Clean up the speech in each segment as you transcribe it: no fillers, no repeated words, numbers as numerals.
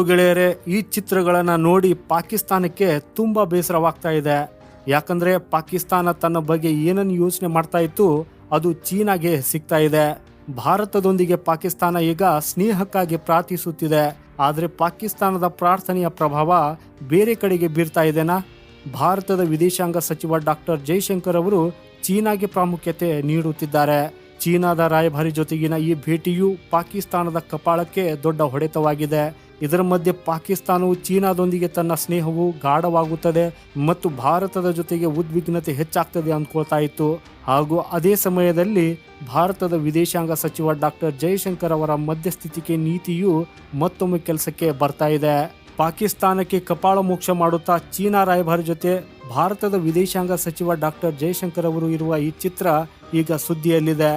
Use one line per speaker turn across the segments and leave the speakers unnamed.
ಗೆಳೆಯರೆ, ಈ ಚಿತ್ರಗಳನ್ನು ನೋಡಿ ಪಾಕಿಸ್ತಾನಕ್ಕೆ ತುಂಬ ಬೇಸರವಾಗ್ತಾ ಇದೆ. ಯಾಕಂದ್ರೆ ಪಾಕಿಸ್ತಾನ ತನ್ನ ಬಗ್ಗೆ ಏನನ್ನು ಯೋಚನೆ ಮಾಡ್ತಾ ಇತ್ತು ಅದು ಚೀನಾಗೆ ಸಿಗ್ತಾ ಇದೆ. ಭಾರತದೊಂದಿಗೆ ಪಾಕಿಸ್ತಾನ ಈಗ ಸ್ನೇಹಕ್ಕಾಗಿ ಪ್ರಾರ್ಥಿಸುತ್ತಿದೆ. ಆದರೆ ಪಾಕಿಸ್ತಾನದ ಪ್ರಾರ್ಥನೆಯ ಪ್ರಭಾವ ಬೇರೆ ಕಡೆಗೆ ಬೀರ್ತಾ ಇದೆನಾ? ಭಾರತದ ವಿದೇಶಾಂಗ ಸಚಿವ ಡಾಕ್ಟರ್ ಜೈಶಂಕರ್ ಅವರು ಚೀನಾಗೆ ಪ್ರಾಮುಖ್ಯತೆ ನೀಡುತ್ತಿದ್ದಾರೆ. ಚೀನಾದ ರಾಯಭಾರಿ ಜೊತೆಗಿನ ಈ ಭೇಟಿಯು ಪಾಕಿಸ್ತಾನದ ಕಪಾಳಕ್ಕೆ ದೊಡ್ಡ ಹೊಡೆತವಾಗಿದೆ. ಇದರ ಮಧ್ಯೆ ಪಾಕಿಸ್ತಾನವು ಚೀನಾದೊಂದಿಗೆ ತನ್ನ ಸ್ನೇಹವು ಗಾಢವಾಗುತ್ತದೆ ಮತ್ತು ಭಾರತದ ಜೊತೆಗೆ ಉದ್ವಿಗ್ನತೆ ಹೆಚ್ಚಾಗ್ತದೆ ಅಂದ್ಕೊಳ್ತಾ ಇತ್ತು. ಹಾಗೂ ಅದೇ ಸಮಯದಲ್ಲಿ ಭಾರತದ ವಿದೇಶಾಂಗ ಸಚಿವ ಡಾಕ್ಟರ್ ಜೈಶಂಕರ್ ಅವರ ಮಧ್ಯಸ್ಥಿಕೆ ನೀತಿಯು ಮತ್ತೊಮ್ಮೆ ಕೆಲಸಕ್ಕೆ ಬರ್ತಾ ಇದೆ. ಪಾಕಿಸ್ತಾನಕ್ಕೆ ಕಪಾಳ ಮೋಕ್ಷ ಮಾಡುತ್ತಾ ಚೀನಾ ರಾಯಭಾರಿ ಜೊತೆ ಭಾರತದ ವಿದೇಶಾಂಗ ಸಚಿವ ಡಾಕ್ಟರ್ ಜೈಶಂಕರ್ ಅವರು ಇರುವ ಈ ಚಿತ್ರ ಈಗ ಸುದ್ದಿಯಲ್ಲಿದೆ.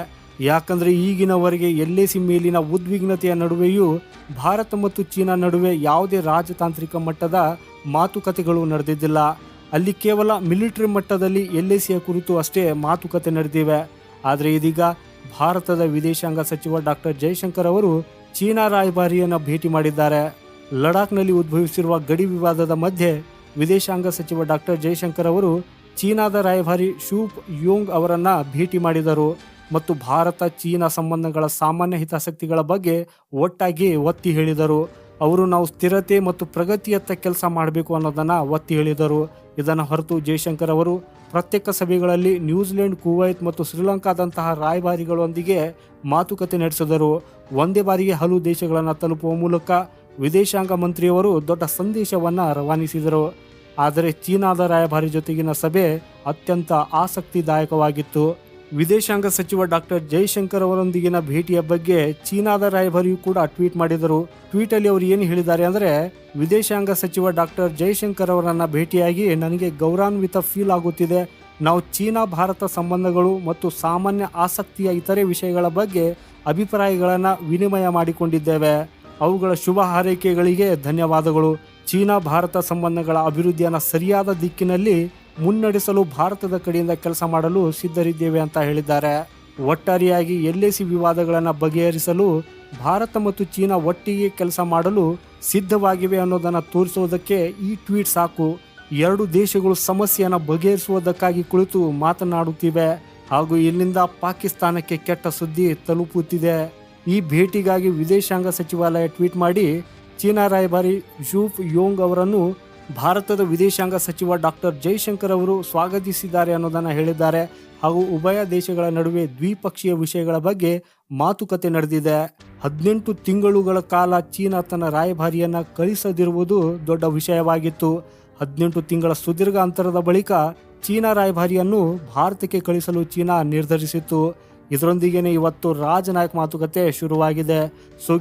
ಯಾಕಂದ್ರೆ ಈಗಿನವರೆಗೆ LAC ಮೇಲಿನ ಉದ್ವಿಗ್ನತೆಯ ನಡುವೆಯೂ ಭಾರತ ಮತ್ತು ಚೀನಾ ನಡುವೆ ಯಾವುದೇ ರಾಜತಾಂತ್ರಿಕ ಮಟ್ಟದ ಮಾತುಕತೆಗಳು ನಡೆದಿದ್ದಿಲ್ಲ. ಅಲ್ಲಿ ಕೇವಲ ಮಿಲಿಟರಿ ಮಟ್ಟದಲ್ಲಿ LACಯ ಕುರಿತು ಅಷ್ಟೇ ಮಾತುಕತೆ ನಡೆದಿವೆ. ಆದರೆ ಇದೀಗ ಭಾರತದ ವಿದೇಶಾಂಗ ಸಚಿವ ಡಾಕ್ಟರ್ ಜೈಶಂಕರ್ ಅವರು ಚೀನಾ ರಾಯಭಾರಿಯನ್ನು ಭೇಟಿ ಮಾಡಿದ್ದಾರೆ. ಲಡಾಖ್ನಲ್ಲಿ ಉದ್ಭವಿಸಿರುವ ಗಡಿ ವಿವಾದದ ಮಧ್ಯೆ ವಿದೇಶಾಂಗ ಸಚಿವ ಡಾಕ್ಟರ್ ಜೈಶಂಕರ್ ಅವರು ಚೀನಾದ ರಾಯಭಾರಿ ಶೂಪ್ ಯೋಂಗ್ ಅವರನ್ನ ಭೇಟಿ ಮಾಡಿದರು ಮತ್ತು ಭಾರತ ಚೀನಾ ಸಂಬಂಧಗಳ ಸಾಮಾನ್ಯ ಹಿತಾಸಕ್ತಿಗಳ ಬಗ್ಗೆ ಒಟ್ಟಾಗಿ ಒತ್ತಿ ಹೇಳಿದರು. ಅವರು ನಾವು ಸ್ಥಿರತೆ ಮತ್ತು ಪ್ರಗತಿಯತ್ತ ಕೆಲಸ ಮಾಡಬೇಕು ಅನ್ನೋದನ್ನ ಒತ್ತಿ ಹೇಳಿದರು. ಇದನ್ನು ಹೊರತು ಜೈಶಂಕರ್ ಅವರು ಪ್ರತ್ಯೇಕ ಸಭೆಗಳಲ್ಲಿ ನ್ಯೂಜಿಲೆಂಡ್, ಕುವೈತ್ ಮತ್ತು ಶ್ರೀಲಂಕಾದಂತಹ ರಾಯಭಾರಿಗಳೊಂದಿಗೆ ಮಾತುಕತೆ ನಡೆಸಿದರು. ಒಂದೇ ಬಾರಿಗೆ ಹಲವು ದೇಶಗಳನ್ನು ತಲುಪುವ ಮೂಲಕ ವಿದೇಶಾಂಗ ಮಂತ್ರಿಯವರು ದೊಡ್ಡ ಸಂದೇಶವನ್ನು ರವಾನಿಸಿದರು. ಆದರೆ ಚೀನಾದ ರಾಯಭಾರಿ ಜೊತೆಗಿನ ಸಭೆ ಅತ್ಯಂತ ಆಸಕ್ತಿದಾಯಕವಾಗಿತ್ತು. ವಿದೇಶಾಂಗ ಸಚಿವ ಡಾಕ್ಟರ್ ಜೈಶಂಕರ್ ಅವರೊಂದಿಗಿನ ಭೇಟಿಯ ಬಗ್ಗೆ ಚೀನಾದ ರಾಯಭಾರಿಯು ಕೂಡ ಟ್ವೀಟ್ ಮಾಡಿದರು. ಟ್ವೀಟ್ ಅಲ್ಲಿ ಅವರು ಏನು ಹೇಳಿದ್ದಾರೆ ಅಂದರೆ, ವಿದೇಶಾಂಗ ಸಚಿವ ಡಾಕ್ಟರ್ ಜೈಶಂಕರ್ ಅವರನ್ನ ಭೇಟಿಯಾಗಿ ನನಗೆ ಗೌರವಾನ್ವಿತ ಫೀಲ್ ಆಗುತ್ತಿದೆ. ನಾವು ಚೀನಾ ಭಾರತ ಸಂಬಂಧಗಳು ಮತ್ತು ಸಾಮಾನ್ಯ ಆಸಕ್ತಿಯ ಇತರೆ ವಿಷಯಗಳ ಬಗ್ಗೆ ಅಭಿಪ್ರಾಯಗಳನ್ನು ವಿನಿಮಯ ಮಾಡಿಕೊಂಡಿದ್ದೇವೆ. ಅವುಗಳ ಶುಭ ಹಾರೈಕೆಗಳಿಗೆ ಧನ್ಯವಾದಗಳು. ಚೀನಾ ಭಾರತ ಸಂಬಂಧಗಳ ಅಭಿವೃದ್ಧಿಯನ್ನು ಸರಿಯಾದ ದಿಕ್ಕಿನಲ್ಲಿ ಮುನ್ನಡೆಸಲು ಭಾರತದ ಕಡೆಯಿಂದ ಕೆಲಸ ಮಾಡಲು ಸಿದ್ಧರಿದ್ದೇವೆ ಅಂತ ಹೇಳಿದ್ದಾರೆ. ಒಟ್ಟಾರೆಯಾಗಿ LAC ವಿವಾದಗಳನ್ನು ಬಗೆಹರಿಸಲು ಭಾರತ ಮತ್ತು ಚೀನಾ ಒಟ್ಟಿಗೆ ಕೆಲಸ ಮಾಡಲು ಸಿದ್ಧವಾಗಿವೆ ಅನ್ನೋದನ್ನು ತೋರಿಸುವುದಕ್ಕೆ ಈ ಟ್ವೀಟ್ ಸಾಕು. ಎರಡು ದೇಶಗಳು ಸಮಸ್ಯೆಯನ್ನು ಬಗೆಹರಿಸುವುದಕ್ಕಾಗಿ ಕುಳಿತು ಮಾತನಾಡುತ್ತಿವೆ ಹಾಗೂ ಇಲ್ಲಿಂದ ಪಾಕಿಸ್ತಾನಕ್ಕೆ ಕೆಟ್ಟ ಸುದ್ದಿ ತಲುಪುತ್ತಿದೆ. ಈ ಭೇಟಿಗಾಗಿ ವಿದೇಶಾಂಗ ಸಚಿವಾಲಯ ಟ್ವೀಟ್ ಮಾಡಿ ಚೀನಾ ರಾಯಭಾರಿ ಶೂಪ್ ಯೋಂಗ್ ಅವರನ್ನು ಭಾರತದ ವಿದೇಶಾಂಗ ಸಚಿವ ಡಾಕ್ಟರ್ ಜೈಶಂಕರ್ ಅವರು ಸ್ವಾಗತಿಸಿದ್ದಾರೆ ಅನ್ನೋದನ್ನು ಹೇಳಿದ್ದಾರೆ. ಹಾಗೂ ಉಭಯ ದೇಶಗಳ ನಡುವೆ ದ್ವಿಪಕ್ಷೀಯ ವಿಷಯಗಳ ಬಗ್ಗೆ ಮಾತುಕತೆ ನಡೆದಿದೆ. 18 ತಿಂಗಳುಗಳ ಕಾಲ ಚೀನಾ ತನ್ನ ರಾಯಭಾರಿಯನ್ನು ಕಳಿಸದಿರುವುದು ದೊಡ್ಡ ವಿಷಯವಾಗಿತ್ತು. 18 ತಿಂಗಳ ಸುದೀರ್ಘ ಅಂತರದ ಬಳಿಕ ಚೀನಾ ರಾಯಭಾರಿಯನ್ನು ಭಾರತಕ್ಕೆ ಕಳಿಸಲು ಚೀನಾ ನಿರ್ಧರಿಸಿತ್ತು. ಇದರೊಂದಿಗೇನೆ ಇವತ್ತು ರಾಜನಾಯಕ್ ಮಾತುಕತೆ ಶುರುವಾಗಿದೆ.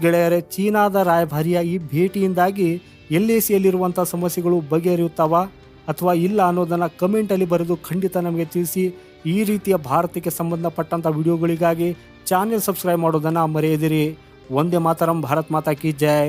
ಗೆಳೆಯರೆ, ಚೀನಾದ ರಾಯಭಾರಿಯ ಈ ಭೇಟಿಯಿಂದಾಗಿ LACಯಲ್ಲಿರುವಂಥ ಸಮಸ್ಯೆಗಳು ಬಗೆಹರಿಯುತ್ತಾವ ಅಥವಾ ಇಲ್ಲ ಅನ್ನೋದನ್ನು ಕಮೆಂಟಲ್ಲಿ ಬರೆದು ಖಂಡಿತ ನಮಗೆ ತಿಳಿಸಿ. ಈ ರೀತಿಯ ಭಾರತಕ್ಕೆ ಸಂಬಂಧಪಟ್ಟಂಥ ವಿಡಿಯೋಗಳಿಗಾಗಿ ಚಾನೆಲ್ ಸಬ್ಸ್ಕ್ರೈಬ್ ಮಾಡೋದನ್ನು ಮರೆಯದಿರಿ. ವಂದೇ ಮಾತರಂ, ಭಾರತ್ ಮಾತಾ ಕಿ ಜೈ.